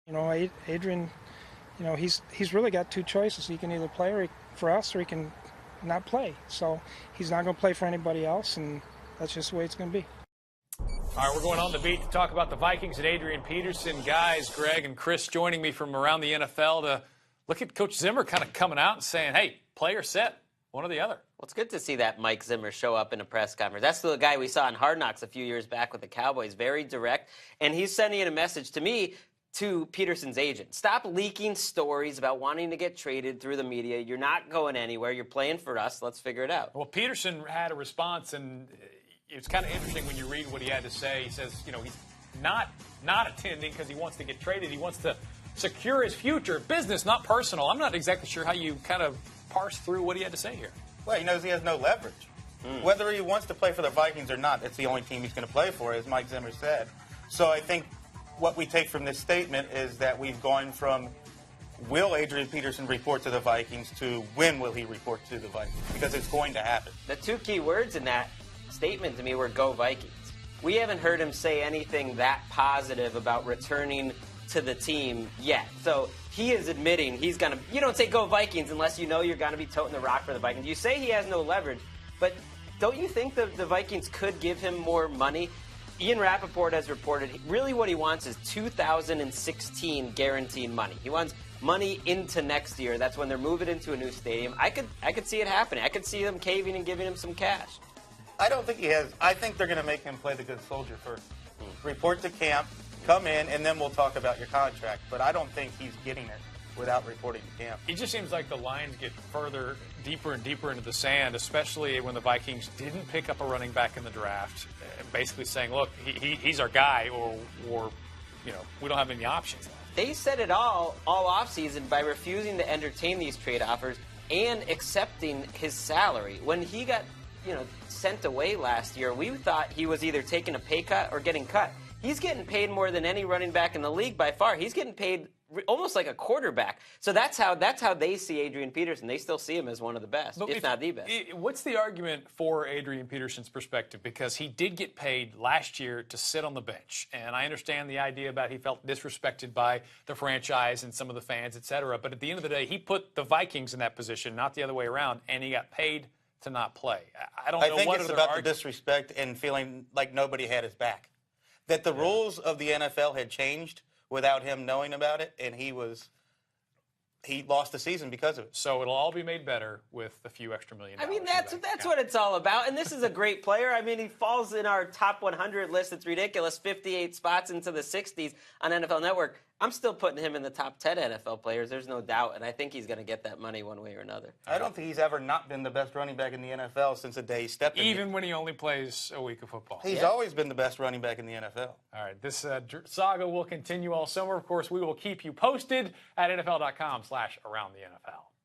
Adrian, he's really got two choices. He can either play for us or he can not play. So he's not going to play for anybody else, and that's just the way it's going to be. All right, we're going on the beat to talk about the Vikings and Adrian Peterson. Guys, Greg and Chris joining me from around the NFL to look at Coach Zimmer kind of coming out and saying, hey, play or set, one or the other. Well, it's good to see that Mike Zimmer show up in a press conference. That's the guy we saw in Hard Knocks a few years back with the Cowboys, very direct. And he's sending a message to me, to Peterson's agent. Stop leaking stories about wanting to get traded through the media. You're not going anywhere. You're playing for us. Let's figure it out. Well, Peterson had a response, and it's kind of interesting when you read what he had to say. He says, he's not attending because he wants to get traded. He wants to secure his future, business, not personal. I'm not exactly sure how you kind of parse through what he had to say here. Well, he knows he has no leverage. Whether he wants to play for the Vikings or not, it's the only team he's going to play for, as Mike Zimmer said. So I think what we take from this statement is that we've gone from will Adrian Peterson report to the Vikings to when will he report to the Vikings, because it's going to happen. The two key words in that statement to me were go Vikings. We haven't heard him say anything that positive about returning to the team yet. So he is admitting he's going to – you don't say go Vikings unless you know you're going to be toting the rock for the Vikings. You say he has no leverage, but don't you think the Vikings could give him more money? Ian Rappaport has reported really what he wants is 2016 guaranteed money. He wants money into next year. That's when they're moving into a new stadium. I could see it happening. I could see them caving and giving him some cash. I don't think he has. I think they're going to make him play the good soldier first. Report to camp, come in, and then we'll talk about your contract. But I don't think he's getting it without reporting to camp. It just seems like the lines get deeper and deeper into the sand, especially when the Vikings didn't pick up a running back in the draft, basically saying, look, he's our guy, or we don't have any options left. They said it all offseason by refusing to entertain these trade offers and accepting his salary. When he got sent away last year, we thought he was either taking a pay cut or getting cut. He's getting paid more than any running back in the league by far. He's getting paid almost like a quarterback. So that's how they see Adrian Peterson. They still see him as one of the best, if not the best. What's the argument for Adrian Peterson's perspective? Because he did get paid last year to sit on the bench. And I understand the idea about he felt disrespected by the franchise and some of the fans, et cetera. But at the end of the day, he put the Vikings in that position, not the other way around, and he got paid to not play. I think it's about the disrespect and feeling like nobody had his back. That the rules of the NFL had changed without him knowing about it, and he lost the season because of it. So it'll all be made better with a few extra $1 million. I mean, that's what it's all about. And this is a great player. I mean, he falls in our top 100 list. It's ridiculous. 58 spots into the 60s on NFL Network. I'm still putting him in the top 10 NFL players. There's no doubt. And I think he's going to get that money one way or another. I don't think he's ever not been the best running back in the NFL since the day he stepped in. Even when he only plays a week of football. He's always been the best running back in the NFL. All right. This saga will continue all summer. Of course, we will keep you posted at NFL.com/aroundthenfl.